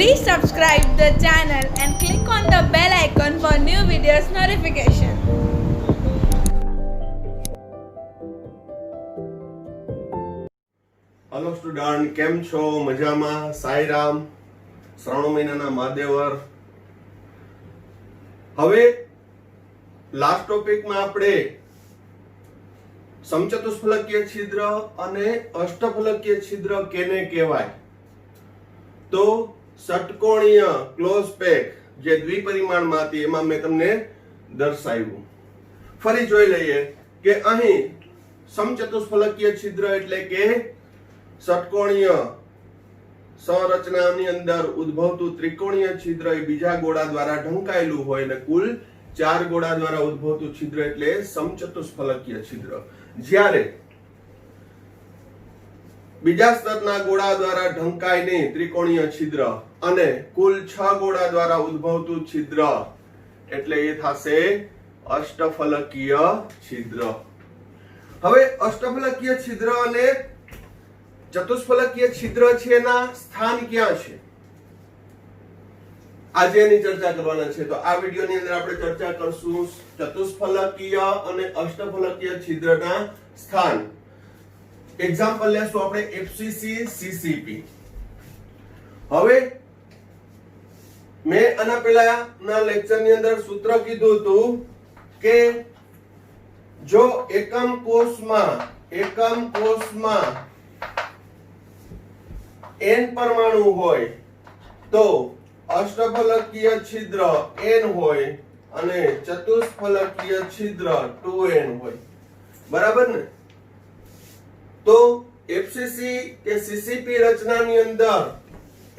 Please subscribe the channel and click on the bell icon for new videos notification. Hello student, केम छो? मजामा? साईराम, श्रावण महीनाना महादेवर। હવે last ટોપિકમાં આપણે સમચતુષ્ફલકીય છિદ્ર અને અષ્ટફલકીય છિદ્ર કેને કહેવાય? તો ષટકોણીય ક્લોઝ પેક જે દ્વિપરિમાણમાં હતી એમાં મેં તમને દર્શાવ્યું. ફરી જોઈ લઈએ કે અહીં સમચતુષ્ફલકીય છિદ્ર એટલે કે ષટકોણીય સંરચનાની અંદર ઉદ્ભવતું ત્રિકોણીય છિદ્ર એ બીજા ગોળા દ્વારા ઢંકાયેલું હોય અને કુલ 4 ગોળા દ્વારા ઉદ્ભવતું છિદ્ર એટલે સમચતુષ્ફલકીય છિદ્ર. જ્યારે બીજા સ્તરના ગોળા દ્વારા ઢંકાય નહીં ત્રિકોણીય છિદ્ર અને કુલ 6 ગોળા દ્વારા ઉદ્ભવતું છિદ્ર એટલે એ થશે અષ્ટફલકીય છિદ્ર. હવે અષ્ટફલકીય છિદ્ર અને ચતુષ્ફલકીય છિદ્ર છે એના સ્થાન ક્યાં છે આજે એની ચર્ચા કરવાના છે. તો આ વિડિયોની અંદર આપણે ચર્ચા કરશું ચતુષ્ફલકીય અને અષ્ટફલકીય છિદ્રના સ્થાન. એક્ઝામ્પલ લેશું આપણે એફસીસી સીસીપી. હવે મેં આના પહેલાના લેક્ચરની અંદર સૂત્ર કીધું હતું કે જો એકમ કોષમાં n પરમાણુ હોય તો અષ્ટફલકીય છિદ્ર n હોય અને ચતુષ્ફલકીય છિદ્ર 2n હોય. બરાબર ને? તો એફસીસી કે સીસીપી રચનાની અંદર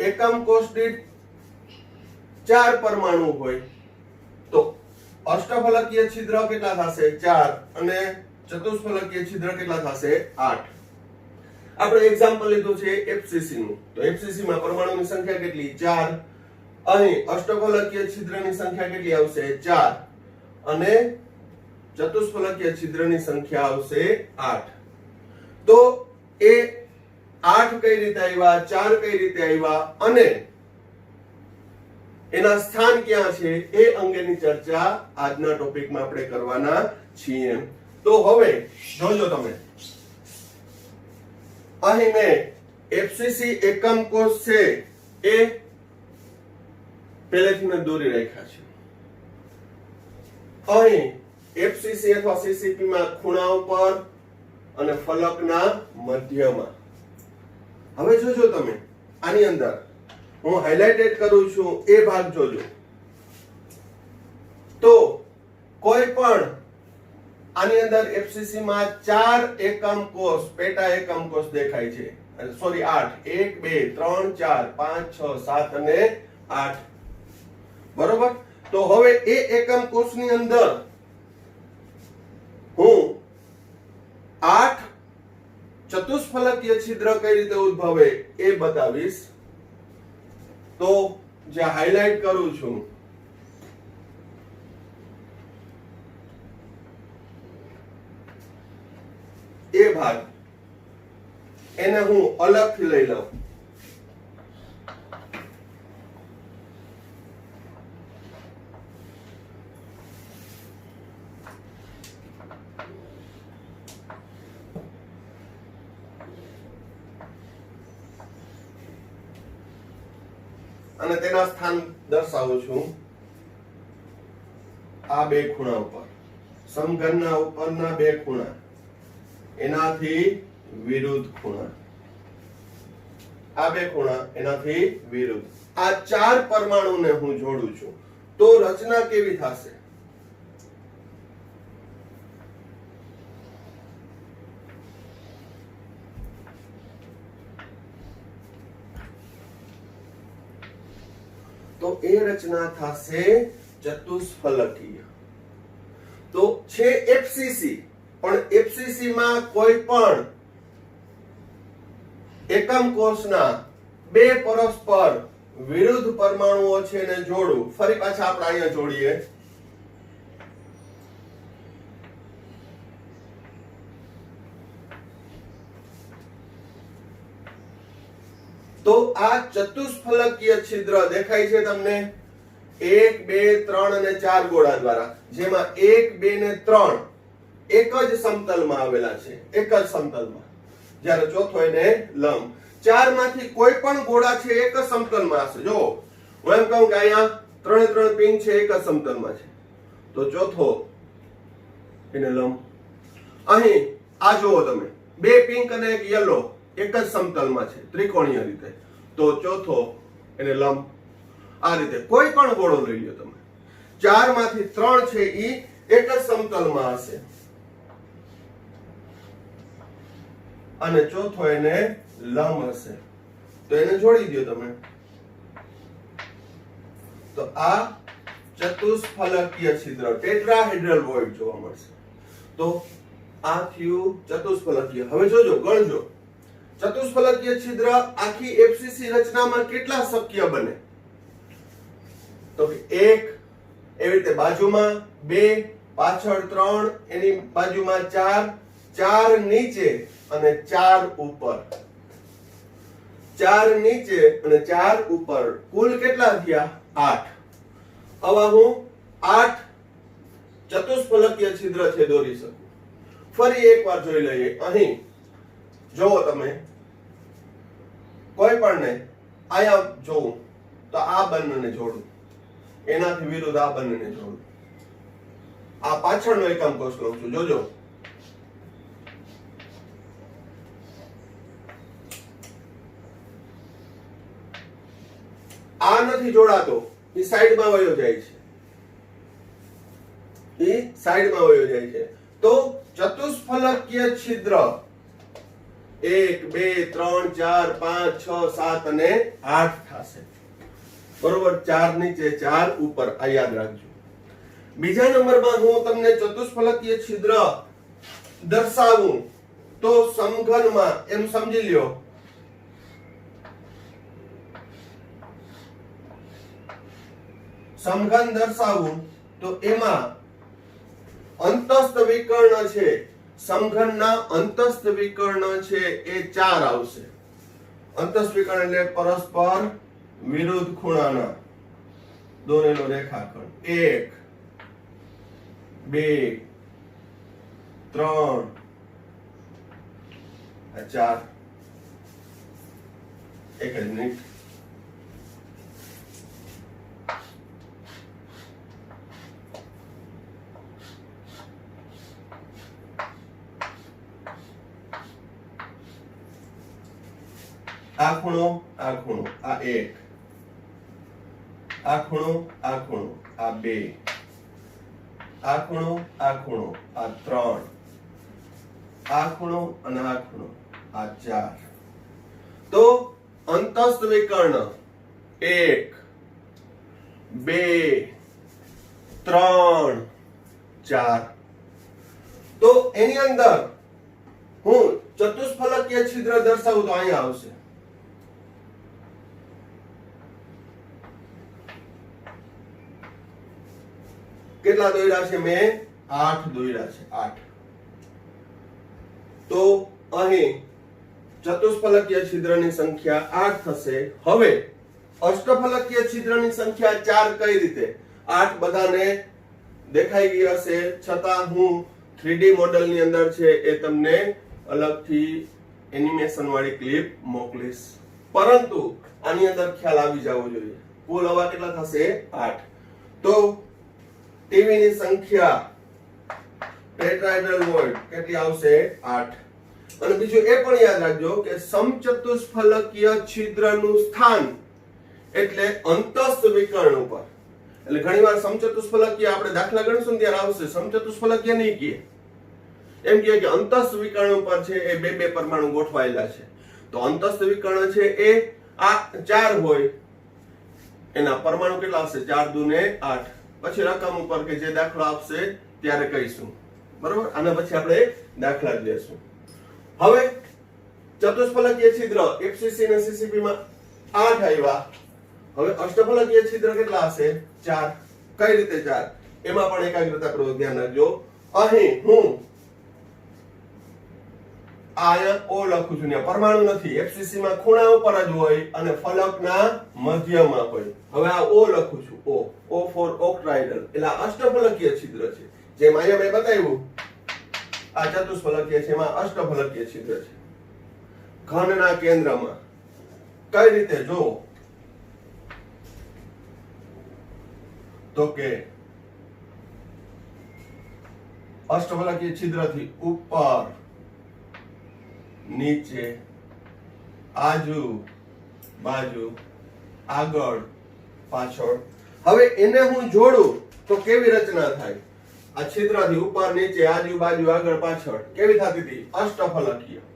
એકમ કોષ દીઠ 4 પરમાણુ હોય તો અષ્ટફલકીય છિદ્ર કેટલા થશે? 4 અને ચતુષ્ફલકીય છિદ્ર કેટલા થશે? 8. આપણે એક્ઝામ્પલ લીધું છે એફસીસી નું. તો એફસીસી માં પરમાણુની સંખ્યા કેટલી? 4. અહીં અષ્ટફલકીય છિદ્રની સંખ્યા કેટલી આવશે? 4 અને ચતુષ્ફલકીય છિદ્રની સંખ્યા આવશે 8. તો એ 8 કઈ રીતે આવ્યા, 4 કઈ રીતે આવ્યા અને એના સ્થાન ક્યાં છે એ અંગેની ચર્ચા આજના ટોપિકમાં આપણે કરવાના છીએ. તો હવે જોજો તમે, અહીં મેં એફસીસી એકમ કોષ છે એ પહેલેથી મેં દોરી રાખ્યા છે. અહીં એફસીસી અથવા સીસીપી માં ખૂણા ઉપર અને ફલકના મધ્યમાં. હવે જોજો તમે, આની અંદર હું હાઇલાઇટેડ કરું છું એ ભાગ જોજો. તો કોઈ પણ આની અંદર એફસીસી માં 4 એકમ કોષ, પેટા એકમ કોષ દેખાય છે. સોરી 8. 1 2 3 4 5 6 7 અને 8. બરોબર? તો હવે એ એકમ કોષની અંદર હું 8 ચતુષ્ફલકીય છિદ્ર કઈ રીતે ઉદ્ભવે એ બતાવીશ. તો જે હાઇલાઇટ કરું છું એ ભાગ એને હું અલગથી લઈ લઉં. અને તેના સ્થાન દર્શાવું છું આ બે ખૂણા ઉપર. સમઘનના ઉપરના બે ખૂણા એનાથી વિરુદ્ધ ખૂણા, આ બે ખૂણા એનાથી વિરુદ્ધ. આ 4 પરમાણુને હું જોડું છું તો રચના કેવી થશે? તો એ રચના થશે ચતુષ્ફલકીય. તો છે એફસીસી, પણ એફસીસી માં કોઈ પણ એકમ કોષના બે પરસ્પર વિરુદ્ધ પરમાણુઓ છે એને જોડું. ફરી પાછા આપણે અહીંયા જોડીએ. તો આ ચતુષ્ફલકીય છિદ્ર દેખાય છે તમને 1 2 3 અને 4 ગોળા દ્વારા, જેમાં 1 2 ને 3 એક જ સમતલમાં આવેલા છે, એક જ સમતલમાં, જ્યારે ચોથો એને લંબ. ચાર માંથી કોઈ પણ ગોળા છે એક જ સમતલમાં હશે. જો હું એમ કહું કે અહીંયા 3 3 પિન છે, એક જ સમતલમાં છે, તો ચોથો એને લંબ. અહીં આ જુઓ તમે, બે પિંક અને એક યલો એક જ સમતલમાં છે ત્રિકોણીય રીતે, તો ચોથો એને લંબ. આ રીતે કોઈ પણ ગોળો લઈ લ્યો તમે, ચાર માંથી 3 છે ઈ એક જ સમતલમાં હશે અને ચોથો એને લંબ હશે, તો એને જોડી દો તમે. તો આ ચતુષ્ફલકીય છિદ્ર ટેટ્રાહેડ્રલ વોઇડ જોવા મળશે. તો આ થયું ચતુષ્ફલકીય. હવે જોજો, ગણજો, ચતુષ્ફલકીય છિદ્ર આખી એફસીસી રચનામાં કેટલા શક્ય બને? તો 1 એવી રીતે બાજુમાં, 2 પાછળ, 3 એની બાજુમાં, 4 4 નીચે અને 4 ઉપર, 4 નીચે અને 4 ઉપર, કુલ કેટલા થયા? 8. હવે હું 8 ચતુષ્ફલકીય છિદ્ર છે દોરી શકું. ફરી એકવાર જોઈ લઈએ. અહીં જોવો તમે, કોઈ પણ ને આયા જોઉં તો આ બંનેને જોડું, એનાથી વિરુદ્ધ આ બંનેને જોડું. આ પાછળનો એકમ કોષ લઉં છું, જોજો. આ નથી જોડાતો, એ સાઈડમાં વયો જાય છે, એ સાઈડમાં વયો જાય છે. તો ચતુષ્ફલકીય છિદ્ર 1 2 3 4 5 6 7 અને 8 થશે. બરોબર? 4 નીચે 4 ઉપર, આ યાદ રાખજો. બીજા નંબરમાં હું તમને ચતુષ્ફલકીય છિદ્ર દર્શાવું તો સમઘનમાં એમ સમજી લ્યો, સમઘન દર્શાવું તો એમાં અંતસ્થ વિકર્ણ છે, સમઘનના અંતસ્થ વિકર્ણ છે એ 4 આવશે. અંતસ્થ વિકર્ણ એટલે પરસ્પર વિરુદ્ધ ખૂણાના દોરેલો રેખાખંડ. 1 2 3 4. એક જ મિનિટ. આ ખૂણો, આ ખૂણો, આ 1, આ ખૂણો, આ ખૂણો, આ 2, આ ખૂણો, આ ખૂણો, આ 3, આ ખૂણો અને આ ખૂણો, આ 4. તો અંતસ્થ વિકર્ણ 1 2 3 4. તો એની અંદર હું ચતુષ્ફલકીય છિદ્ર દર્શાવું તો અહીંયા આવશે. કેટલા દોર્યા છે મેં? 8 દોર્યા છે, 8. તો અહીં ચતુષ્ફલકીય છિદ્રની સંખ્યા 8 થશે. હવે અષ્ટફલકીય છિદ્રની સંખ્યા 4 કઈ રીતે? 8 બધાને દેખાઈ ગઈ હશે, છતાં હું 3D મોડેલની અંદર છે એ તમને અલગથી એનિમેશન વાળી ક્લિપ મોકલીશ, પરંતુ આની અંદર ખ્યાલ આવી જવો જોઈએ. કુલ હવા કેટલા થશે? 8. તો ટીવી ની સંખ્યા ટેટ્રાહેડ્રલ વોઇડ કેટલી આવશે? 8. અને બીજું એ પણ યાદ રાખજો કે સમચતુષ્ફલકીય છિદ્રનું સ્થાન એટલે અંતસ્થ વિકર્ણ ઉપર. એટલે ઘણીવાર સમચતુષ્ફલકીય આપણે દાખલા ગણીશું ત્યારે આવશે, સમચતુષ્ફલકીય નહીં કહે, એમ કહે કે અંતસ્થ વિકર્ણ ઉપર છે એ બે બે પરમાણુ ગોઠવાયેલા છે. તો અંતસ્થ વિકર્ણ છે એ આ 4 હોય, એના પરમાણુ કેટલા હશે? 4 દુ ને 8. પછી રકમ ઉપર કે જે દાખલો આપશે ત્યારે કહીશું. બરોબર? આના પછી આપણે દાખલા જ લેશું. હવે ચતુષ્ફલકીય છિદ્ર એફસીસી અને સીસીપી માં 8 આવ્યા. હવે અષ્ટફલકીય છિદ્ર કેટલા હશે? 4. કઈ રીતે 4? એમાં પણ એકાગ્રતા પૂર્વક ધ્યાન રાખજો. અહીં હું અહીંયા ઓ લખું છું ને પરમાણુ નથી એફસીસી માં ખૂણા ઉપર જ હોય અને ફલકના મધ્યમાં હોય હવે આ ઓ લખું છું ઓ ફોર ઓક્ટાઇડલ એટલે આ અષ્ટફલકીય છિદ્ર છે જેમ અહીંયા મેં બતાવ્યું આ ચતુષ્ફલકીય છે એમાં અષ્ટફલકીય છિદ્ર છે ઘનના કેન્દ્રમાં કઈ રીતે જો તો કે અષ્ટફલકીય છિદ્રથી ઉપર નીચે આજુ બાજુ આગળ પાછળ હવે એને હું જોડું તો કેવી રચના થાય આ છિદ્રથી ઉપર નીચે આજુ બાજુ આગળ પાછળ કેવી થતી હતી અષ્ટફલકીય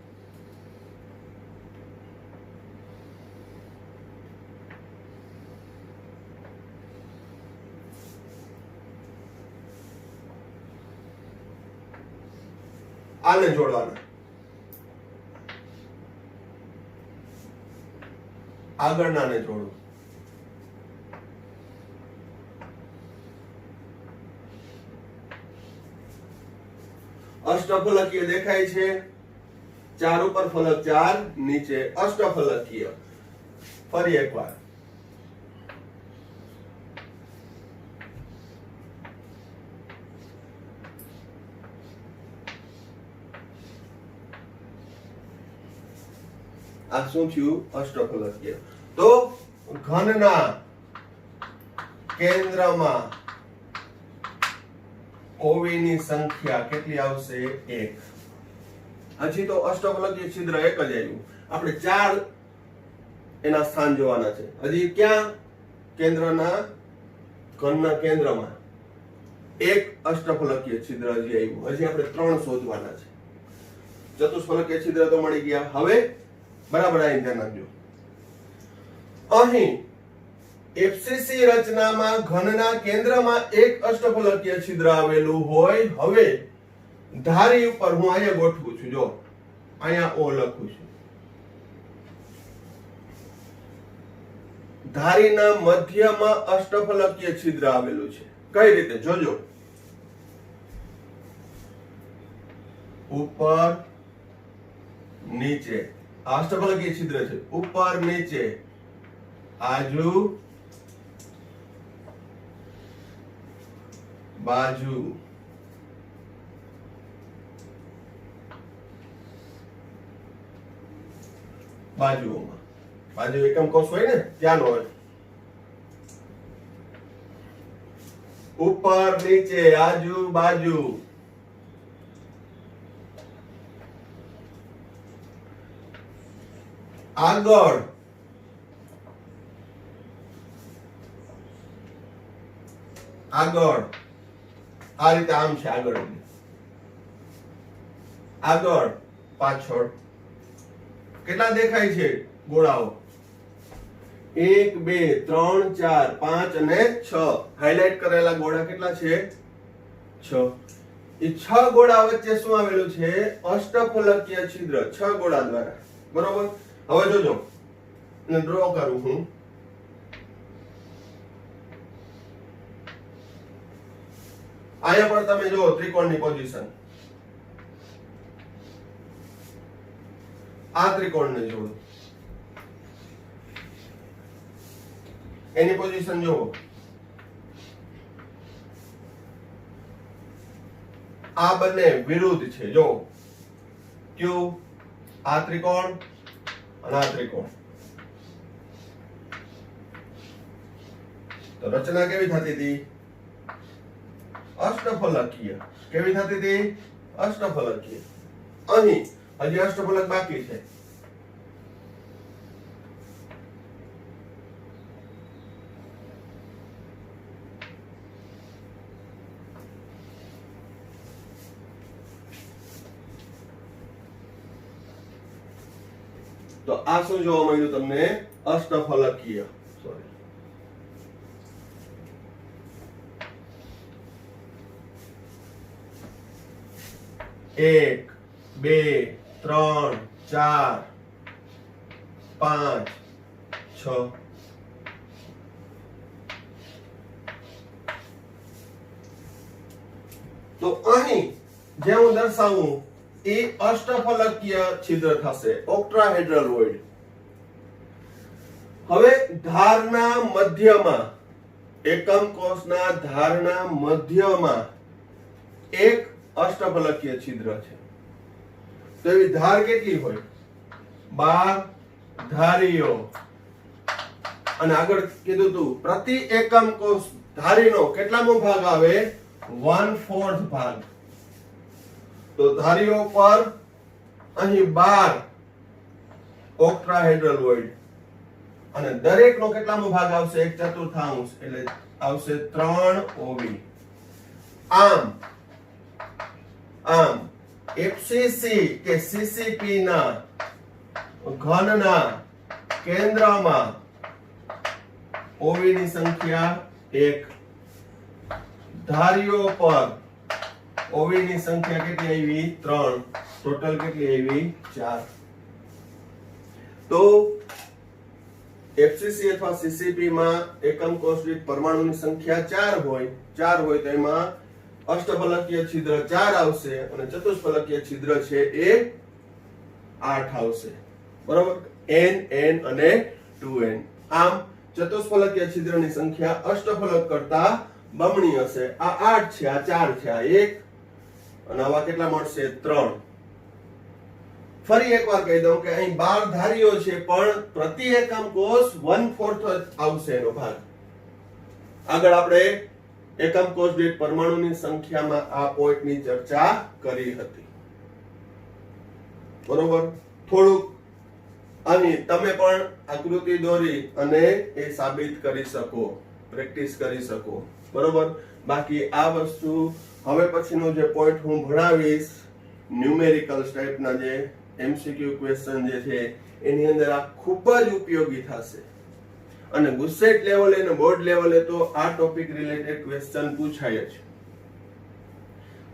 આને જોડવાના આગળનાને જોડો અષ્ટફલકીય દેખાય છે ચાર ઉપર ફલક ચાર નીચે અષ્ટફલકીય ફરી એકવાર આ શું થયું અષ્ટફલકીય તો ઘનના કેન્દ્રમાં ઓવી ની સંખ્યા કેટલી આવશે 1 હજી તો અષ્ટફલકીય છિદ્ર એક જ આવ્યું આપણે ચાર એના સ્થાન જોવાના છે હજી ક્યાં કેન્દ્રના ઘનના કેન્દ્રમાં એક અષ્ટફલકીય છિદ્ર હજી આવ્યું હજી આપણે 3 શોધવાના છે ચતુષ્ફલકીય છિદ્ર તો મળી ગયા હવે બરાબર આ ધ્યાન રાખજો અહીં એફસીસી રચનામાં ઘનના કેન્દ્રમાં એક અષ્ટફલકીય છિદ્ર આવેલું હોય હવે ધારી ઉપર હું અહીંયા ગોઠવું છું જો અહીંયા ઓ લખું છું ધારીના મધ્યમાં અષ્ટફલકીય છિદ્ર આવેલું છે કઈ રીતે જોજો ઉપર નીચે અષ્ટફલકીય છિદ્ર છે ઉપર નીચે આજુ બાજુ બાજુઓમાં બાજુ એકમ કોષ હોય ને ત્યાં નો હોય ઉપર નીચે આજુ બાજુ આગળ આગળ આ રીતે આમ છે આગળ આગળ પાછળ કેટલા દેખાય છે ગોળાઓ 1 2 3 4 5 અને 6 હાઇલાઇટ કરેલા ગોળા કેટલા છે 6 એ 6 ગોળા વચ્ચે શું આવેલું છે અષ્ટફલકીય છિદ્ર 6 ગોળા દ્વારા બરોબર હવે જોજો ને ડ્રો કરું હું અહીંયા પણ તમે જો ત્રિકોણની પોઝિશન આ ત્રિકોણને જોડો એની પોઝિશન જુઓ આ બંને વિરુદ્ધ છે જો ક્યુ આ ત્રિકોણ અને આ ત્રિકોણ તો રચના કેવી થતી હતી અષ્ટફલકીય કેવી થતી હતી અષ્ટફલકીય અહીં હજી અષ્ટફલક બાકી છે તો આ શું જોવા મળ્યું તમને અષ્ટફલકીય સોરી 1 2 3 4 5 6 તો અહીં જે હું દર્શાવું એ અષ્ટફલકીય છિદ્ર થશે, ઓક્ટ્રાહેડ્રલ વોઇડ. હવે ધારના મધ્યમાં, એકમ કોષના ધારના મધ્યમાં એક અષ્ટફલકીય છિદ્ર છે. તો એવી ધાર કેટલી હોય? 12 ધારીઓ. અને આગળ કીધું તું પ્રતિ એકમ કોષ ધારીનો કેટલામો ભાગ આવે? 1/4 ભાગ. તો ધારીઓ પર અહીં 12 ઓક્ટ્રાહેડ્રલ વોઇડ અને દરેકનો કેટલામો ભાગ આવશે? 1/4, એટલે આવશે 3 ઓવી. આમ એફસીસી કે સીસીપી ના ઘનના કેન્દ્રમાં ઓવી ની સંખ્યા 1, ધારીઓ પર ઓવી ની સંખ્યા કેટલી આવી? 3. ટોટલ કેટલી આવી? 4. તો એફસીસી અથવા સીસીપી માં એકમ કોષ દીઠ પરમાણુની સંખ્યા 4 હોય તો એમાં અષ્ટફલકીય છિદ્ર 4 આવશે અને ચતુષ્ફલકીય છિદ્ર છે એ 8 આવશે. બરાબર? n અને 2n. આમ ચતુષ્ફલકીય છિદ્રની સંખ્યા અષ્ટફલક કરતા બમણી હશે. આ 8 છે, આ 4 છે, આ 1 અને આવા કેટલા મળશે? 3. ફરી એકવાર કહી દઉં કે અહીં 12 ધારીઓ છે પણ પ્રતિ એકમ કોષ 1/4 આવશે એનો ભાગ. આગળ આપણે એકમ કોષ દીઠ પરમાણુની સંખ્યામાં આ પોઈન્ટની ચર્ચા કરી હતી. બરોબર? થોડુંક અહીં તમે પણ આકૃતિ દોરી અને એ સાબિત કરી શકો, પ્રેક્ટિસ કરી શકો. બરોબર? બાકી આ વસ્તુ હવે પછીનો જે પોઈન્ટ હું ભણાવીશ, ન્યુમેરિકલ્સ ટાઈપના જે એમસીક્યુ ક્વેશ્ચન જે છે એની અંદર આ ખૂબ જ ઉપયોગી થશે. અને ગુસ્સેટ લેવલે અને બોર્ડ લેવલે તો આ ટોપિક રિલેટેડ ક્વેશ્ચન પૂછાય છે.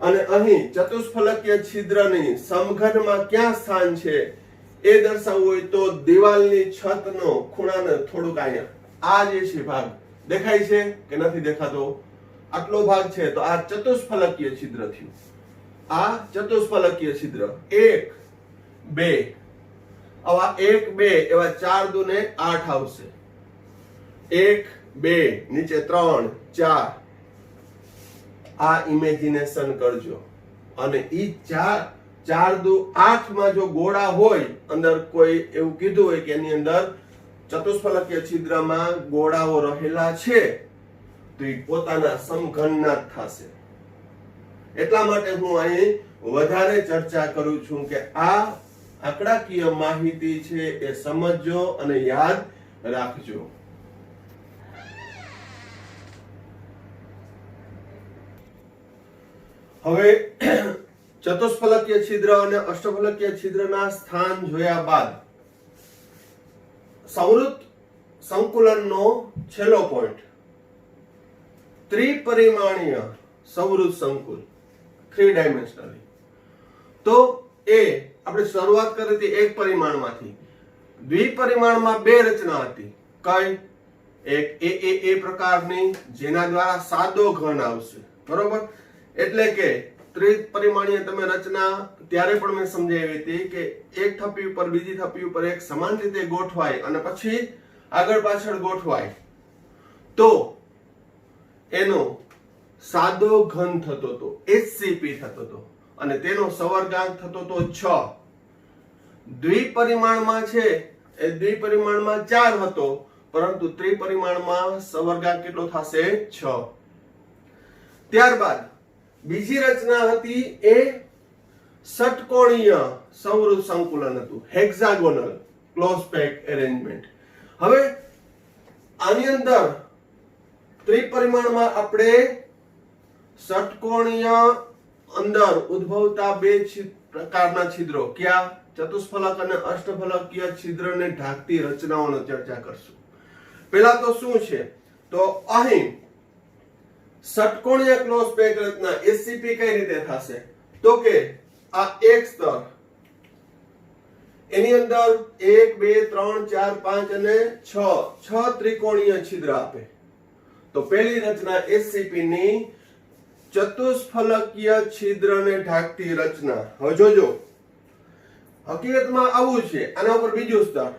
અને અહીં ચતુષ્ફલકીય છિદ્રની સમઘનમાં ક્યાં સ્થાન છે એ દર્શાવવું હોય તો દિવાલની છતનો ખૂણાને થોડુંક અહીંયા આ જે છે ભાગ દેખાય છે કે નથી દેખાતો? આટલો ભાગ છે તો આ ચતુષ્ફલકીય છિદ્ર થયું. આ ચતુષ્ફલકીય છિદ્ર 1, 2. આવા 1, 2 એવા 4 દુ ને 8 આવશે. 1, 2 નીચે 3, 4. આ ઇમેજિનેશન કરજો. અને ઈ 4 દુ 8 માં જો ગોળા હોય, અંદર કોઈ એવું કીધું હોય કે એની અંદર ચતુષ્ફલકીય છિદ્રમાં ગોળાઓ રહેલા છે તો એ પોતાના સમઘનના જ થશે. એટલા માટે હું અહીં વધારે ચર્ચા કરું છું કે આ આંકડાકીય માહિતી છે એ સમજજો અને યાદ રાખજો. હવે ચતુષ્ફલકીય છિદ્ર અને અષ્ટફલકીય છિદ્રના સ્થાન જોયા બાદ સંવૃત સંકુલનનો છેલ્લો પોઈન્ટ, ત્રિપરિમાણીય સંવૃત સંકુલ, 3 ડાયમેન્શનલી. તો એ આપણે શરૂઆત કરી હતી એક પરિમાણમાંથી. દ્વિપરિમાણમાં 2 રચના હતી. કઈ? એક એ પ્રકારની જેના દ્વારા સાદો ઘન આવશે. બરોબર? એટલે કે ત્રિપરિમાણીય તમે રચના ત્યારે પણ મેં સમજાવી હતી કે એક થપ્પી ઉપર બીજી થપ્પી ઉપર એક સમાન રીતે ગોઠવાય અને પછી આગળ પાછળ ગોઠવાય તો એનો સાદો ઘન થતો હતો, HCP થતો હતો અને તેનો સવર્ગાંક થતો હતો 6. દ્વિપરિમાણમાં છે એ દ્વિપરિમાણમાં 4 હતો પરંતુ ત્રિપરિમાણમાં સવર્ગાંક કેટલો થશે? 6. ત્યારબાદ બીજી રચના હતી એ ષટકોણીય સંવૃત સંકુલન હતું, હેક્સાગોનલ ક્લોઝ પેક એરેન્જમેન્ટ. હવે આની અંદર ત્રિપરિમાણમાં આપણે ષટકોણીય અંદર ઉદ્ભવતા 2 પ્રકારના છિદ્રો, ક્યાં? ચતુષ્ફલક અને અષ્ટફલકીય છિદ્રને ઢાંકતી રચનાઓનો ચર્ચા કરશું. પહેલા તો શું છે? તો અહીં ષટકોણીય ક્લોઝ પેક રચના SCP કઈ રીતે થશે? તો કે આ એક સ્તર, એની અંદર 1, 2, 3, 4, 5 અને 6 ત્રિકોણીય છિદ્ર આપે. તો પહેલી રચના SCP ની ચતુષ્ફલકીય છિદ્રને ઢાંકતી રચના. હવે જોજો, હકીકતમાં આવું છે, આના ઉપર બીજું સ્તર,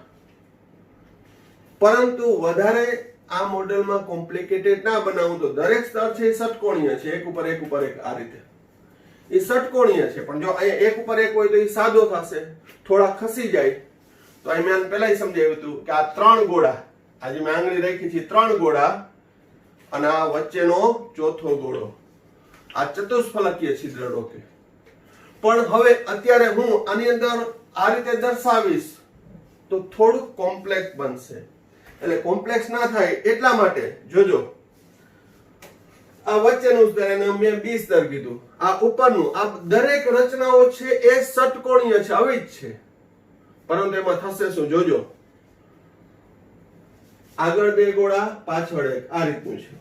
પરંતુ વધારે આ મોડેલમાં કોમ્પ્લિકેટેડ ના બનાવું તો દરેક સ્તર છે એ ષટકોણીય છે, એક ઉપર એક ઉપર એક, આ રીતે એ ષટકોણીય છે. પણ જો અહીંયા એક ઉપર એક હોય તો એ સાદો થશે, થોડા ખસી જાય. તો અહીં મેં પહેલા સમજાવ્યું હતું કે આ 3 ગોળા, આજે મેં આંગળી રાખી છે 3 ગોળા અને આ વચ્ચેનો ચોથો ગોળો, આ ચતુષ્ફલકીય છિદ્ર રોકે. પણ હવે અત્યારે હું આની અંદર આ રીતે દર્શાવીશ તો થોડું કોમ્પ્લેક્સ બનશે. એટલે કોમ્પ્લેક્સ ના થાય એટલા માટે જોજો, આ વચ્ચેનું સ્તર એને મેં બી સ્તર કીધું, આ ઉપરનું, આ દરેક રચનાઓ છે એ ષટકોણીય છે, આવી જ છે. પરંતુ એમાં થશે શું જોજો, આગળ 2 ગોળા, પાછળ 1, આ રીતનું છે.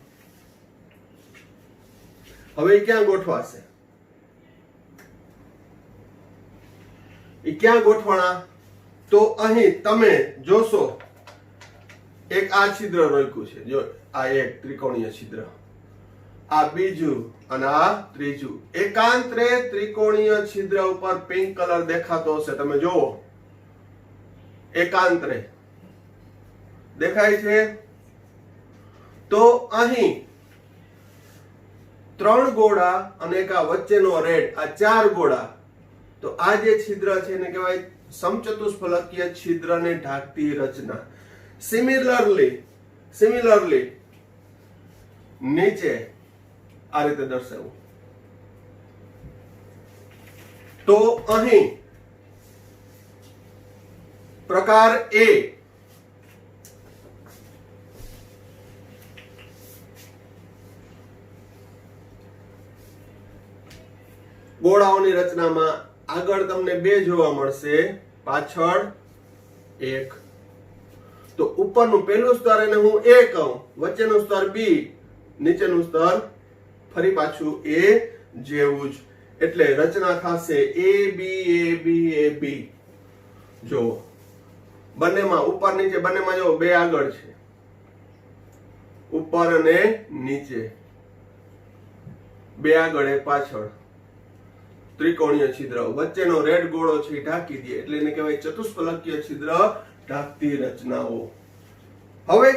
હવે ક્યાં ગોઠવાશે? એ ક્યાં ગોઠવાણા? તો અહીં તમે જોશો એક આ છિદ્ર રોક્યું છે, જો આ એક ત્રિકોણીય છિદ્ર, આ બીજું અને આ ત્રીજું. એકાંતરે ત્રિકોણીય છિદ્ર ઉપર પિંક કલર દેખાતો હશે, તમે જોવો, એકાંતરે દેખાય છે. તો અહીં 3 ગોળા અને એક આ વચ્ચેનો રેડ, આ 4 ગોળા. તો આ જે છિદ્ર છે એને કહેવાય સમચતુષ્ફલકીય છિદ્રને ઢાંકતી રચના. સિમિલરલી નીચે આ રીતે દર્શાવું તો અહીં પ્રકાર A, ગોળાઓની રચનામાં આગળ તમને 2 જોવા મળશે, પાછળ 1. તો ઉપરનું પહેલું સ્તર એને હું A કહું, વચ્ચેનું સ્તર B, નીચેનું સ્તર ફરી પાછું A જેવું જ. એટલે રચના થશે AB AB AB. જો બંનેમાં ઉપર નીચે બંનેમાં જો 2 આગળ છે, ઉપર અને નીચે 2 આગળ 1 પાછળ, ત્રિકોણીય છિદ્ર, વચ્ચેનો રેડ ગોળો છે ઢાંકી દે, એટલે એને કહેવાય ચતુષ્ફલકીય છિદ્ર ઢાંકતી રચનાઓ. હવે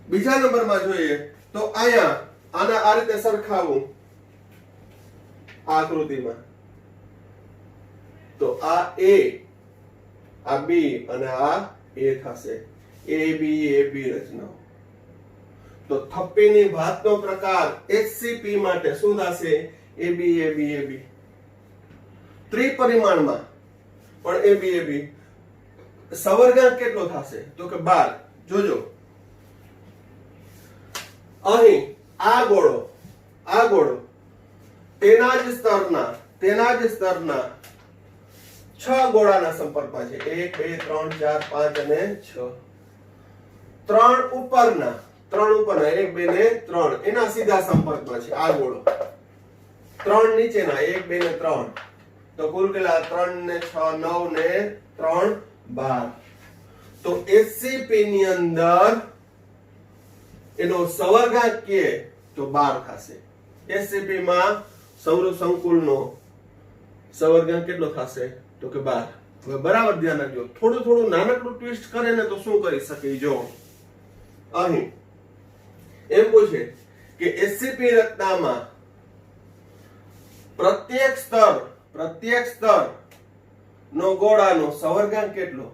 બીજા નંબરમાં જોઈએ તો અહીંયા આના આ રીતે સરખાવું આકૃતિમાં, તો આ A, આ B અને આ A થશે, AB AB રચનાઓ. તો થપ્પીની ભાતનો પ્રકાર HCP માટે શું થશે? AB AB AB. ત્રિપરિમાણમાં પણ AB AB. સવર્ગાંક કેટલો થશે? તો કે 12. જોજો, અહીં આ ગોળો તેના જ સ્તરના 6 ગોળાના સંપર્કમાં છે. 1 2 3 4 5 અને 6. 3 ઉપરના 1 2 ને 3 એના સીધા સંપર્કમાં છે આ ગોળો. 3 નીચેના 1 2 ને 3, તો કુલ કેટલા? 3 ને 6 9 ને 3 12. તો HCP ની અંદર એનો સવર્ગાંક કે તો 12 થશે. HCP માં સૌર સંકુલનો સવર્ગાંક કેટલો થશે? તો કે 12. હવે બરાબર ધ્યાન રાખજો, થોડું નાનકડું ટ્વિસ્ટ કરે ને તો શું કરી શકે? જો અહીં એમ પૂછે કે HCP રચનામાં પ્રત્યેક સ્તર નો ગોળાનો સવર્ગાંક કેટલો?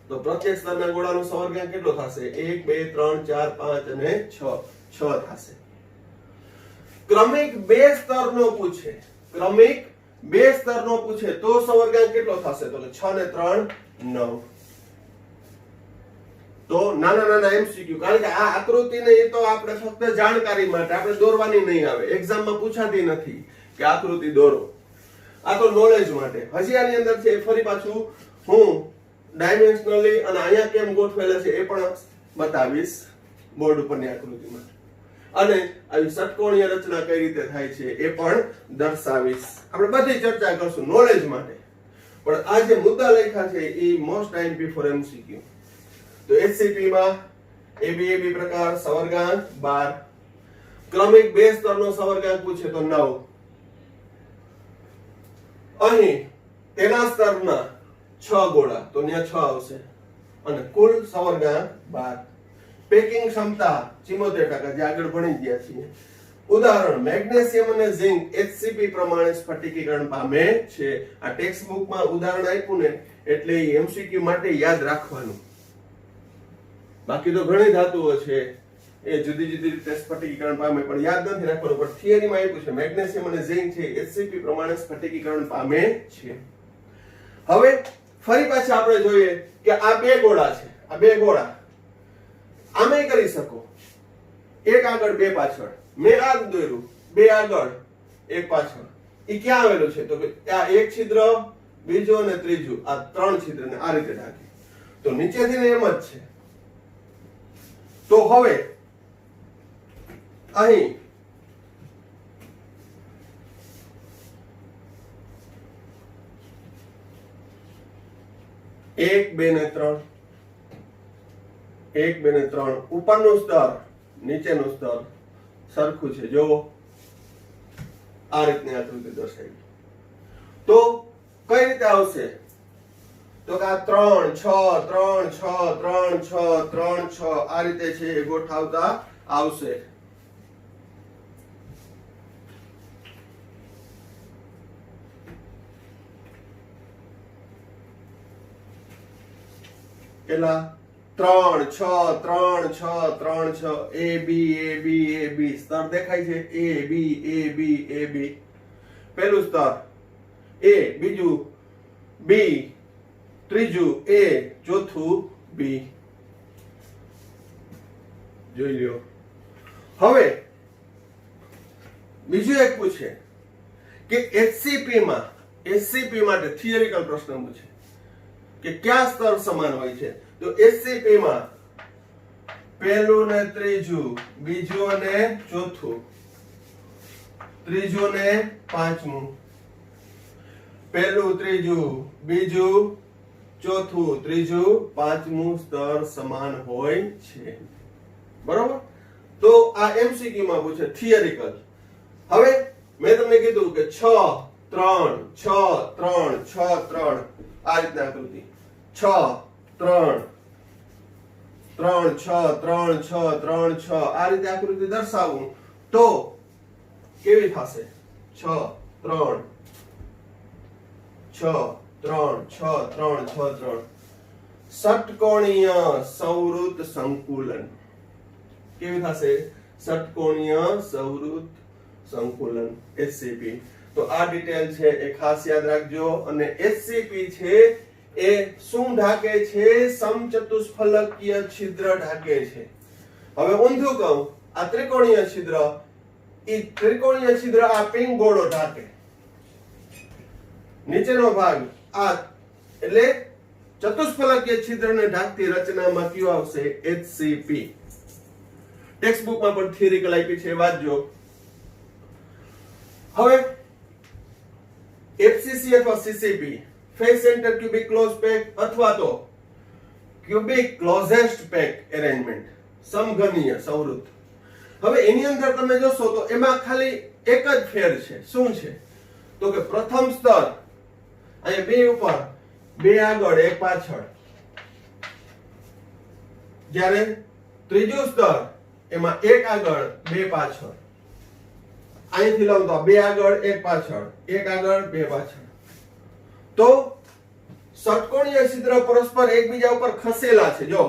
તો પ્રત્યેક સ્તરના ગોળાનો સવર્ગાંક કેટલો થશે? 1 2 3 4 5 અને 6 થશે. ક્રમિક 2 સ્તરનો પૂછે તો સવર્ગાંક કેટલો થશે? તો 6 ને 3 9. તો નાના MCQ, કારણ કે આ આકૃતિ ને એ તો આપણે ફક્ત જાણકારી માટે, આપણે દોરવાની નહીં આવે, એક્ઝામમાં પૂછાતી નથી કે આકૃતિ દોરો, આ તો નોલેજ માટે. હજી આની અંદર છે ફરી પાછું હું ડાયમેન્શનલી અને અહીંયા કેમ ગોઠવેલા છે એ પણ બતાવીશ બોર્ડ ઉપરની આકૃતિમાં, અને આવી ષટકોણીય રચના કઈ રીતે થાય છે એ પણ દર્શાવીશ. આપણે બધી ચર્ચા કરશું નોલેજ માટે, પણ આ જે મુદ્દા લખ્યા છે એ મોસ્ટ IMP ફોર MCQ. તો HCP માં ABAB પ્રકાર સવર્ગાંક 12, ક્રમિક 2 સ્તરનો સવર્ગાંક પૂછે તો 9. અહીં તેના સ્તરના 6 ગોળા તો ત્યાં 6 આવશે અને કુલ સવર્ગાંક 12. પેકિંગ ક્ષમતા 74% જે આગળ ભણી ગયા છીએ. ઉદાહરણ મેગ્નેશિયમ અને ઝિંક HCP પ્રમાણે સ્ફટિકીકરણ પામે છે. આ ટેક્સ્ટ બુકમાં ઉદાહરણ આપ્યું ને એટલે MCQ માટે યાદ રાખવાનું. બાકી તો ઘણી ધાતુઓ છે એ જુદી જુદી રીતે સ્ફટિકીકરણ પામે પણ યાદ નથી રાખવાનું. પણ થિયરીમાં આપ્યું છે મેગ્નેશિયમ અને ઝિંક છે HCP પ્રમાણે સ્ફટિકીકરણ પામે છે. હવે ફરી પાછા આપણે જોઈએ કે આ બે ગોળા છે. આ બે ગોળા આમે કરી શકો, એક આગળ બે પાછળ. મેં આ દોર્યું, બે આગળ એક પાછળ. ઈ ક્યાં આવેલું છે તો કે આ એક છિદ્ર, બીજું અને ત્રીજું, આ 3 છિદ્રને આ રીતે ઢાંકી. તો નીચેથી ને એમ જ છે. તો હવે અહીં એક, બે ને 3, 1, 2 ને 3 ઉપરનું સ્તર નીચેનું સ્તર સરખું છે. જો આ રીતની આકૃતિ દર્શાવી. તો કઈ રીતે આવશે તો કે આ 3, 6, 3, 6, 3, 6, 3, 6 આ રીતે છે એ ગોઠવતા આવશે. કેટલા 3, 6, 3, 6, 3, 6 A B A B A B સ્તર દેખાય છે. A B A B A B પહેલું સ્તર A, બીજું B, ત્રીજું A, ચોથું B. જોઈ લ્યો. હવે બીજું એક પૂછે કે HCP માટે થિયરિકલ પ્રશ્ન પૂછે કે કયા સ્તર સમાન હોય છે. તો HCP માં પહેલું ને ત્રીજું, બીજું અને ચોથું, ત્રીજું ને પાંચમું, પહેલું, ત્રીજું, બીજું, ચોથું, ત્રીજું, પાંચમું સ્તર સમાન હોય છે. બરોબર. તો આ MCQ માં પૂછે થિયરિકલ. હવે મેં તમને કીધું કે 6, 3, 6, 3, 6, 3 આ રીતના આકૃતિ 6, 3, 3, 6, 3, 6, 3, 6 આ રીતે આકૃતિ દર્શાવું તો કેવી થશે? 6, 3, 6, 3, 6, 3, 6, 3 ષટ્કોણીય સંવૃત સંકુલન. કેવી થશે? ષટ્કોણીય સંવૃત સંકુલન HCP. તો આ ડિટેલ છે એ ખાસ યાદ રાખજો. અને HCP છે એ શું ઢાકે છે? સમચતુષ્ફલકીય છિદ્ર ઢાકે છે. હવે ઊંધું કહું, આ ત્રિકોણીય છિદ્ર, ઈ ત્રિકોણીય છિદ્ર આ પિંક ગોળો ઢાકે. નીચેનો ભાગ આ એટલે ચતુષ્ફલકીય છિદ્રને ઢાંકતી રચનામાં કયું આવશે? HCP. ટેક્સ્ટ બુકમાં પણ થિયરિકલ આપી છે, વાંચજો. હવે FCC અથવા CCP face centre cubic close pack અથવા તો ક્યુબિક ક્લોઝેસ્ટ પેક એરેન્જમેન્ટ સમઘનીય સંવૃત. હવે એની અંદર તમે જોશો તો એમાં ખાલી એક જ ફેર છે. શું છે? તો કે પ્રથમ સ્તર અહીંયા બે ઉપર, બે આગળ, એક પાછળ. જ્યારે ત્રીજું સ્તર એમાં એક આગળ, બે પાછળ. અહીંથી લઉં તો બે આગળ, એક પાછળ, એક આગળ, બે પાછળ. તો ષટ્કોણીય છિદ્ર પરસ્પર એકબીજા ઉપર ખસેલા છે. જો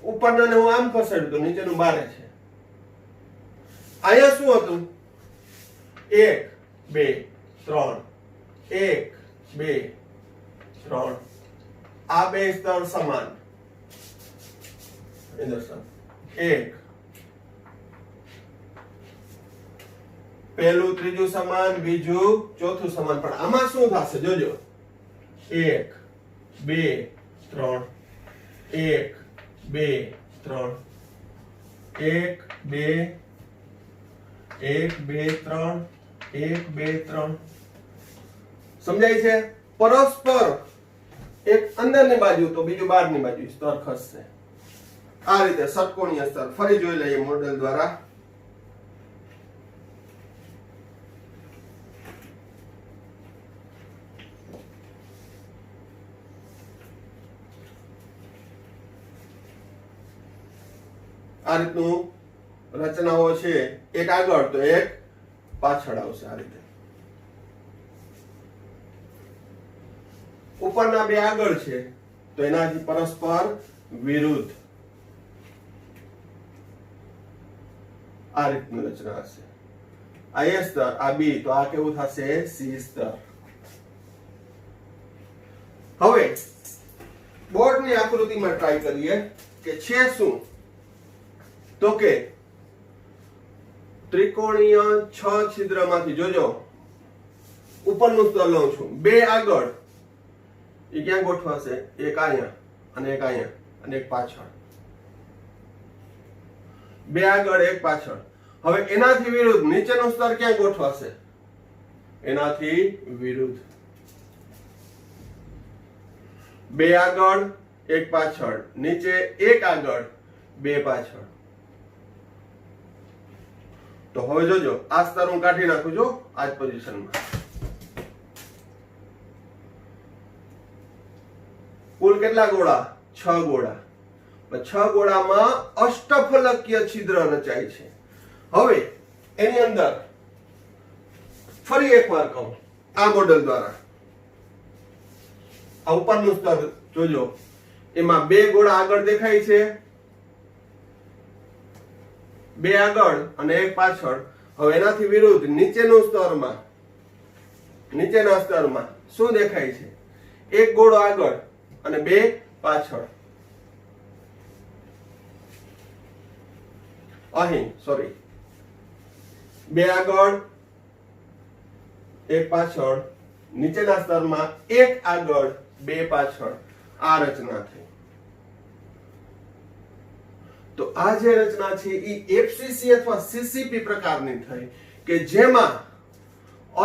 ઉપરનાને હું આમ ખસેડું તો નીચેનું બારે છે. અહીંયા શું હતું? 1, 2, 3, 1, 2, 3 આ બે સ્તર સમાન. એક પહેલું, ત્રીજું સમાન, બીજું, ચોથું સમાન. પણ આમાં શું થશે? જોજો 1, 2, 3, 1, 2, 3, 1, 2, 1, 2, 3, 1, 2, 3. સમજાય છે? પરસ્પર એક અંદરની બાજુ તો બીજું બહારની બાજુ સ્તર ખસશે. આ રીતે ષટ્કોણીય સ્તર. ફરી જોઈ લઈએ મોડેલ દ્વારા. આ રીતનું રચનાઓ છે, એક આગળ તો એક પાછળ આવશે. આ રીતે ઉપરના બે આગળ છે તો એનાથી પરસ્પર વિરુદ્ધ આ રીતની રચના હશે. આ એ સ્તર, આ બી, તો આ કેવું થશે? સી સ્તર. હવે બોર્ડની આકૃતિમાં ટ્રાય કરીએ કે છે શું, તો કે ત્રિકોણીય 6 છિદ્રમાંથી જોજો ઉપરનું સ્તર લઉં છું, બે આગળ એ ક્યાં ગોઠવાશે? એક અહીંયા અને એક અહીંયા અને એક પાછળ. બે આગળ એક પાછળ. હવે એનાથી વિરુદ્ધ નીચેનું સ્તર ક્યાં ગોઠવાશે? એનાથી વિરુદ્ધ. બે આગળ એક પાછળ, નીચે એક આગળ બે પાછળ. તો હવે જોજો આ સ્તર હું કાઢી નાખું છું આ જ પોઝિશનમાં. કુલ કેટલા ગોળા? 6 ગોળા. 6 ગોળામાં અષ્ટફલકીય છિદ્ર રચાય છે. હવે એની અંદર ફરી એકવાર કહું આ મોડેલ દ્વારા, આ ઉપરનું સ્તર જોજો, એમાં બે ગોળા આગળ દેખાય છે, બે આગળ અને એક પાછળ. હવે એનાથી વિરુદ્ધ નીચેના સ્તરમાં શું દેખાય છે? એક ગોળો આગળ અને બે પાછળ. અહીં સોરી, બે આગળ એક પાછળ, નીચેના સ્તરમાં એક આગળ બે પાછળ. આ રચના થઈ. તો આ જે રચના છે એ એફસીસી અથવા સીસીપી પ્રકારની થઈ કે જેમાં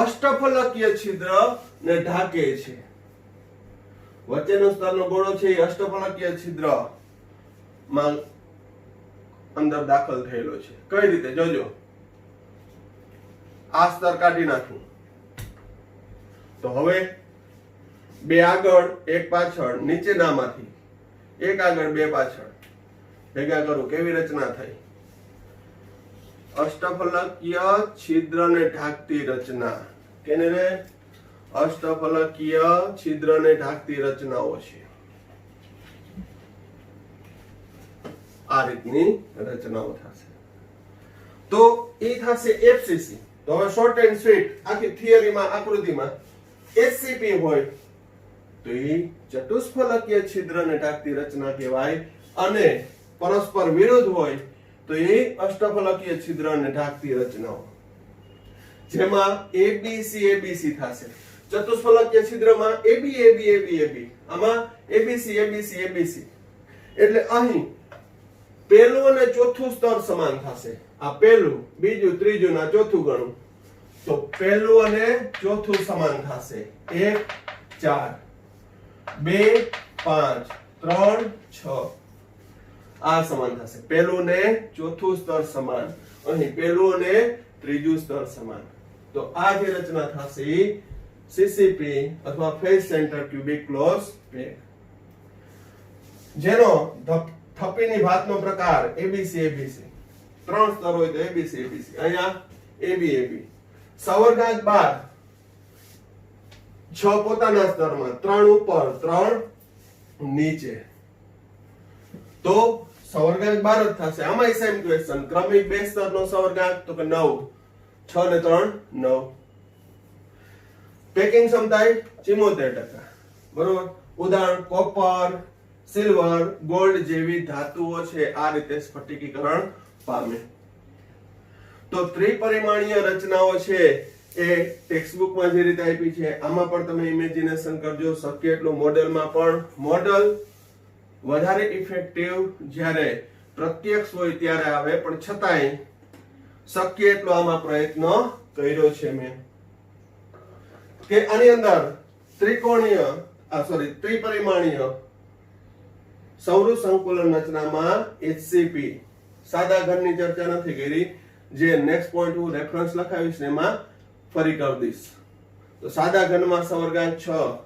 અષ્ટફલકીય છિદ્ર ને ઢાકે છે. વચ્ચેનો સ્તરનો ગોળો છે એ અષ્ટફલકીય છિદ્ર માં અંદર દાખલ થયેલો છે. કઈ રીતે? જોજો, આ સ્તર કાઢી નાખું તો હવે બે આગળ એક પાછળ, નીચેનામાંથી એક આગળ બે પાછળ ભેગા કરું, કેવી રચના થઈ? અષ્ટફલકીય છિદ્રને ઢાંકતી રચના. કેને રે? અષ્ટફલકીય છિદ્રને ઢાંકતી રચનાઓ છે. આ રીતની રચનાઓ થશે. તો એ થશે એફસીસી. તો હવે શોર્ટ એન્ડ સ્વીટ આખી થિયરીમાં આકૃતિમાં એસસીપી હોય તો એ ચતુષ્ફલકીય છિદ્રને ઢાંકતી રચના કહેવાય, અને પરસ્પર વિરુદ્ધ હોય તો એ અષ્ટફલકીય છિદ્રને ઢાંકતી રચનાઓ, જેમાં એબીસી એબીસી થશે. ચતુષ્ફલકીય છિદ્રમાં એબી એબી એબી એબી, આમાં એબીસી એબીસી એબીસી. એટલે અહીં પહેલું અને ચોથું સ્તર સમાન થશે. આ પહેલું, બીજું, ત્રીજું ના ચોથું ગણું તો પહેલું અને ચોથું સમાન થશે. 1 4 2 5 3 6 આ સમાન થશે. પહેલું ને ચોથું સ્તર સમાન, અહીં પહેલું અને ત્રીજું સ્તર સમાન. તો આ જે રચના થશે સીસીપી અથવા face centre cubic close pack, જેનો થપ્પીની ભાતનો પ્રકાર એબીસી એબીસી. 3 સ્તર હોય તો એબીસી એબીસી. અહીંયા એબી એબી. સવર્ગાંક 12 6 પોતાના સ્તરમાં, 3 ઉપર 3 નીચે. તો સવર્ગાંક 12 જ થશે. આમાં સેમ ક્વેશ્ચન, ક્રમિક બે સ્તરનો સવર્ગાંક તો કે 9. 6 ને 3 9. પેકિંગ ક્ષમતા 74%. બરોબર. ઉદાહરણ કોપર, સિલ્વર, ગોલ્ડ જેવી ધાતુઓ છે આ રીતે સ્ફટિકીકરણ પામે. તો ત્રિપરિમાણીય રચનાઓ છે એ ટેક્સ્ટબુકમાં જે રીતે આપી છે આમાં પણ તમે ઇમેજિનેશન કરજો. શક્ય એટલું મોડેલમાં પણ. મોડેલ વધારે ઇફેક્ટિવ જ્યારે પ્રત્યક્ષ હોય ત્યારે આવે, પણ છતાંય શક્ય એટલો આમાં પ્રયત્ન કર્યો છે મેં કે આની અંદર ત્રિપરિમાણીય સૌર સંકુલન રચનામાં એચસીપી સાદા ઘનની ચર્ચા નથી કરી. જે નેક્સ્ટ પોઈન્ટ હું રેફરન્સ લખાવીશ ને એમાં ફરી કરી દઈશ. તો સાદા ઘનમાં સવર્ગાંક 6,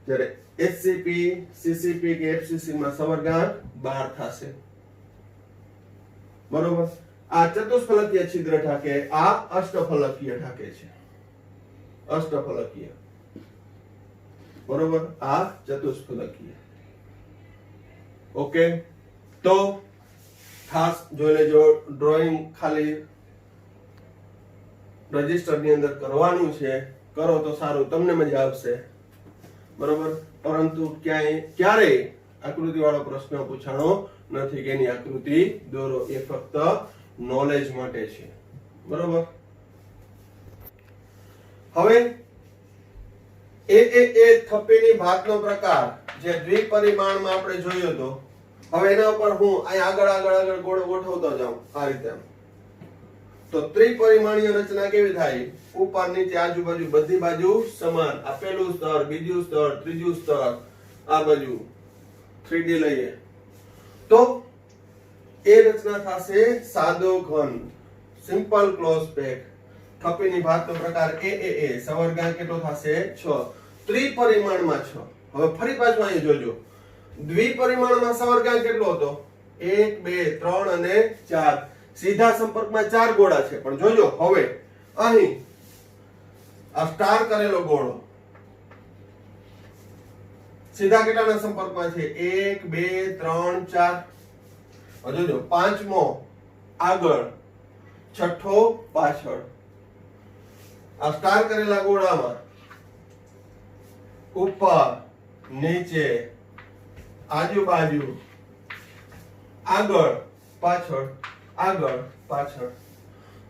જ્યારે એચસીપી, સીસીપી કે એફસીસી માં સવર્ગાંક 12 થશે. બરોબર. આ ચતુષ્ફલકીય છિદ્ર ઢાકે, આ અષ્ટફલકીય ઢાકે છે. અષ્ટફલકીય, બરોબર. આ ચતુષ્ફલકીય. ઓકે, તો ખાસ જોઈ લેજો. ડ્રોઈંગ ખાલી રજિસ્ટર ની અંદર કરવાનું છે. કરો તો સારું, તમને મજા આવશે, બરોબર. પરંતુ ક્યારેય આકૃતિ વાળો પ્રશ્ન પૂછાણો નથી કે એની આકૃતિ દોરો. એ ફક્ત નોલેજ માટે છે, બરોબર. હવે એ થપ્પીની ભાતનો પ્રકાર જે દ્વિપરિમાણમાં આપણે જોયો હતો. હવે એના ઉપર હું અહીં આગળ ગોળો ગોઠવતો જાઉં આ રીતે. તો ત્રિપરિમાણીય રચના કેવી થાય? ઉપર નીચે આજુબાજુ બધી બાજુ સમાન. આ પહેલું સ્તર, બીજું સ્તર, ત્રીજું સ્તર, આ બાજુ 3D લઈએ તો એ રચના થશે સાદો ઘન, સિમ્પલ ક્લોઝ પેક. થપ્પીની ભાતનો પ્રકાર એ સવર્ગાંક કેટલો થશે? 6. ત્રિપરિમાણમાં 6. હવે ફરી પાછું અહીં જોજો. દ્વિપરિમાણમાં સવર્ગાંક કેટલો હતો? 1 2 3 અને 4. સીધા સંપર્કમાં 4 ગોળા છે. પણ જોજો હવે અહીં આ સ્ટાર કરેલો ગોળો સીધા કેટલાના સંપર્કમાં છે? 1 2 3 4. જોજો, પાંચમો આગળ, છઠ્ઠો પાછળ. આ સ્ટાર કરેલા ગોળામાં ઉપર, નીચે, આજુબાજુ, આગળ, પાછળ, આગળ, પાછળ.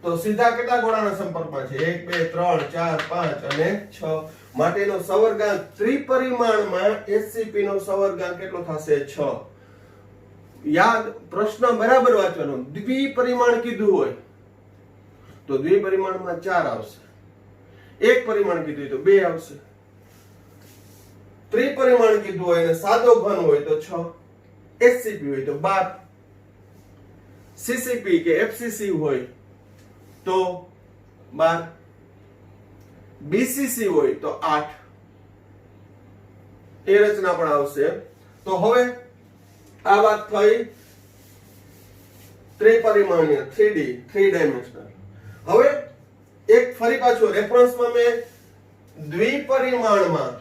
તો સીધા કેટલા ગોળાના સંપર્કમાં છે? 1 2 3 4 5 અને 6. માટેનો સવર્ગાંક ત્રિપરિમાણમાં SCP નો સવર્ગાંક કેટલો થશે? 6. યાદ, પ્રશ્ન બરાબર વાંચવાનો. દ્વિપરિમાણ કીધું હોય તો દ્વિપરિમાણમાં 4 આવશે. એક પરિમાણ કીધું હોય તો 2 આવશે. ત્રિપરિમાણ કીધું હોય અને સાદો ઘન હોય તો 6. SCP હોય તો 12. CCP કે FCC હોય તો 12. BCC હોય તો 8. એ રચના પણ આવશે. તો હવે આ વાત થઈ ત્રિપરિમાણીય, 3D, 3 ડાયમેન્શનલ. હવે એક ફરી પાછું રેફરન્સમાં મેં દ્વિપરિમાણમાં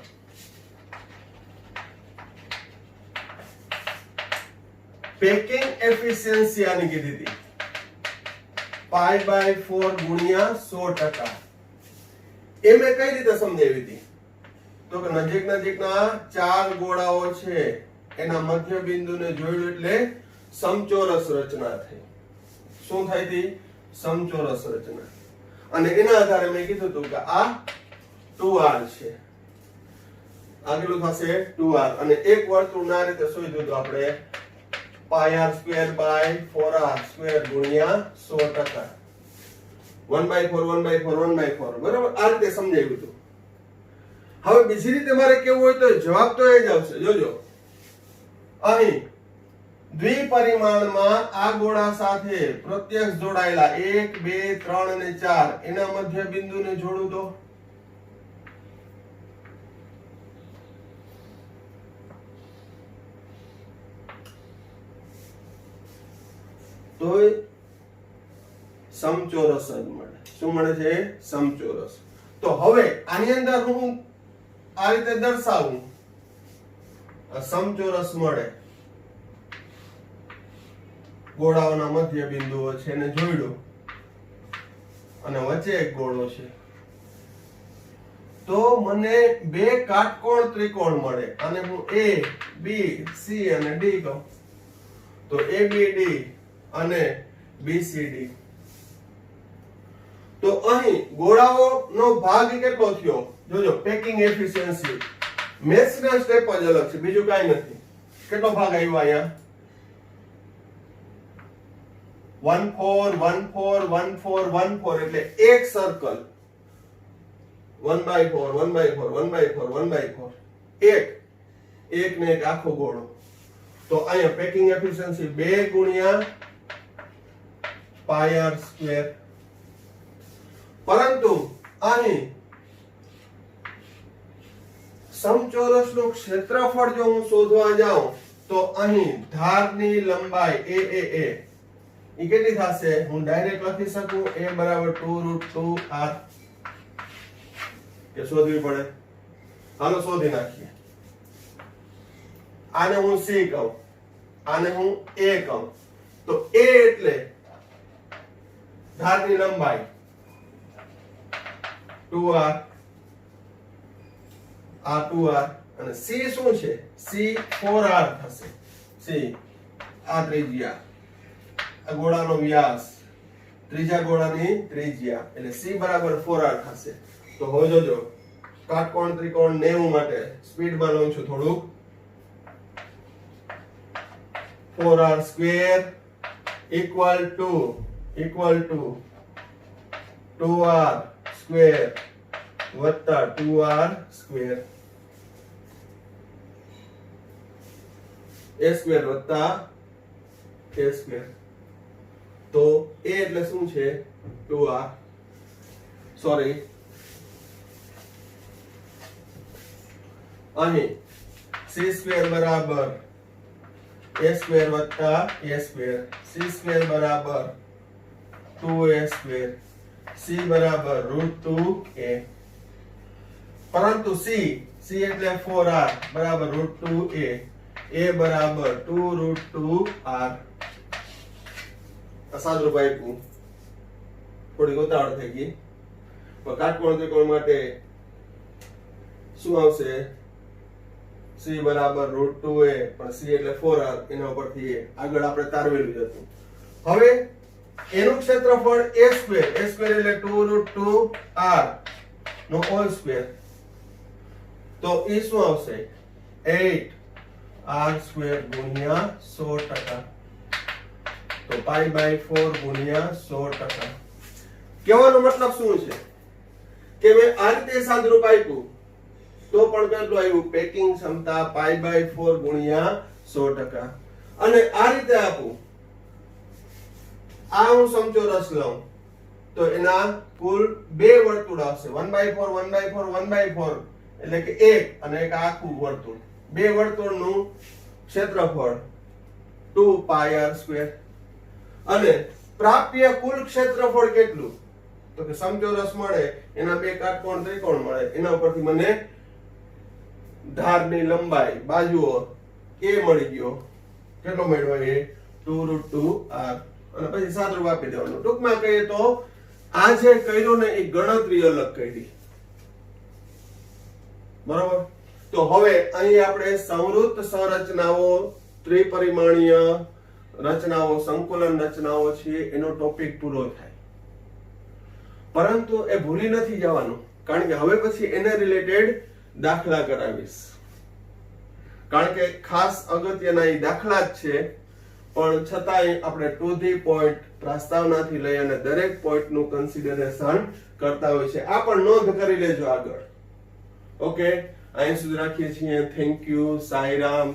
પેકિંગ એફિશિયન્સી આની કીધી હતી π/4 ગુણ્યા 100%. એ મેં કઈ રીતે સમજાવી હતી? તો કે નજીકના 4 ગોળાઓ છે, એના મધ્ય બિંદુને જોડ્યું એટલે સમચોરસ રચના થઈ. શું થઈ હતી? સમચોરસ રચના. અને એના આધારે મેં કીધું હતું કે આ 2R છે. આ કેટલું થશે? 2R. અને એક વર્તુળ ના રીતે શોધ્યું તો આપણે πr²/4r² ગુણ્યા 100%. 1/4 1/4 1/4. બરાબર, આ રીતે સમજાવ્યું હતું. હવે બીજી રીતે મારે કેવું હોય તો જવાબ તો એ જ આવશે. જોજો, અહીં દ્વિપરિમાણમાં આ ગોળા સાથે પ્રત્યક્ષ જોડાયેલા 1 2 3 અને 4 એના મધ્ય બિંદુને જોડું તો સમચોરસ જ મળે. શું મળે છે? સમચોરસ. તો હવે આની અંદર હું આ રીતે દર્શાવું, સમચોરસ મળે. ગોળાઓના મધ્ય બિંદુઓ છે એને જોડ્યું અને વચ્ચે એક ગોળો છે. તો મને બે કાટકોણ ત્રિકોણ મળે. અને હું A B C અને D કહું તો ABD અને BCD. તો અહીં ગોળાઓનો ભાગ કેટલો થયો? જોજો, પેકિંગ એફિશિયન્સી મેથ્સના સ્ટેપ જ અલગ છે, બીજું કાઈ નથી. કેટલો ભાગ આવ્યો અહીંયા? 1 4 1 4 1 4 1 4. એટલે એક સર્કલ 1/4 1/4 1/4 1/4. એક ને એક આખો ગોળો. તો અહીંયા પેકિંગ એફિશિયન્સી 2 ગુણ્યા πr². પરંતુ અહીં સમચોરસનું ક્ષેત્રફળ જો હું શોધવા જાઉં તો અહીં ધારની લંબાઈ A ઈ કેટલી થશે? હું ડાયરેક્ટ લખી શકું a બરાબર 2√2r કે શોધવી પડે? હાલો શોધી નાખીએ. આને હું c કહું, આને હું a કહું. તો a એટલે ધારની લંબાઈ 2r, આ 2r, અને c શું છે? c 4r થશે. c આ ત્રિજ્યા, આ ગોળાનો વ્યાસ, ત્રીજા ગોળાની ત્રિજ્યા, એટલે c બરાબર 4r થશે. તો હવે જોજો, કાટકોણ ત્રિકોણ 90 માટે સ્પીડમાં લઉં છું થોડુંક. 4r square equal to 2r square વત્તા 2r સ્ક્વેર, a સ્ક્વેર વત્તા a સ્ક્વેર. તો a એટલે શું છે? 2r. સોરી, અહીં c સ્ક્વેર બરાબર a સ્ક્વેર વત્તા a સ્ક્વેર, c સ્ક્વેર બરાબર 2a સ્ક્વેર, c બરાબર √2a. પરંતુ c એટલે 4r બરાબર √2a, a બરાબર 2√2r. સાદુરૂપ આપ્યું, થોડી ગોતાવળ થઈ ગઈ. પણ કાટકોણ ત્રિકોણ માટે શું આવશે? c બરાબર √2a, પણ c એટલે 4r, એના ઉપરથી આગળ આપણે તારવેલું જ હતું. હવે એનું ક્ષેત્રફળ a સ્ક્વેર એટલે 2√2r નો હોલ સ્ક્વેર. તો એ શું આવશે? 8r સ્ક્વેર ગુણ્યા 100%. તો π/4 ગુણ્યા 100%. કહેવાનો મતલબ શું છે કે મેં આ રીતે સાદુરૂપ આપ્યું તો પણ કેટલું આવ્યું? પેકિંગ ક્ષમતા π/4 ગુણ્યા 100%. અને આ રીતે આપું, આ હું સમચોરસ લઉં તો એના કુલ બે વર્તુળ આવશે. 1/4 1/4 1/4 એટલે કે એક, અને એક આખું વર્તુળ. બે વર્તુળનું ક્ષેત્રફળ 2πr². અને પ્રાપ્ય કુલ ક્ષેત્રફળ કેટલું? તો કે સમચોરસ મળે, એના બે કાટકોણ ત્રિકોણ મળે, એના ઉપરથી મને ધારની લંબાઈ, બાજુઓ એ મળી ગયો. કેટલો મળ્યો? એ 2√2r. અને પછી સાદુરૂપ આપી દેવાનું. ટૂંકમાં કહીએ તો આ જે કર્યું ને એ ગણતરી અલગ કરી. બરાબર? તો હવે અહીં આપણે સંવૃત્ત સંરચનાઓ, ત્રિપરિમાણીય રચનાઓ, સંકુલન રચનાઓ છે એનો ટોપિક પૂરો થાય. પરંતુ એ ભૂલી નથી જવાનું, કારણ કે હવે પછી એને રિલેટેડ દાખલા કરાવીશ. કારણ કે ખાસ અગત્યના એ દાખલા જ છે, પણ છતાંય આપણે ટુ ધી પોઈન્ટ પ્રસ્તાવનાથી લઈ અને દરેક પોઈન્ટનું કન્સિડરેશન કરતા હોય છે. આ પણ નોંધ કરી લેજો આગળ. ઓકે, અહીં સુધી રાખીએ છીએ. Thank you. સાઈરામ.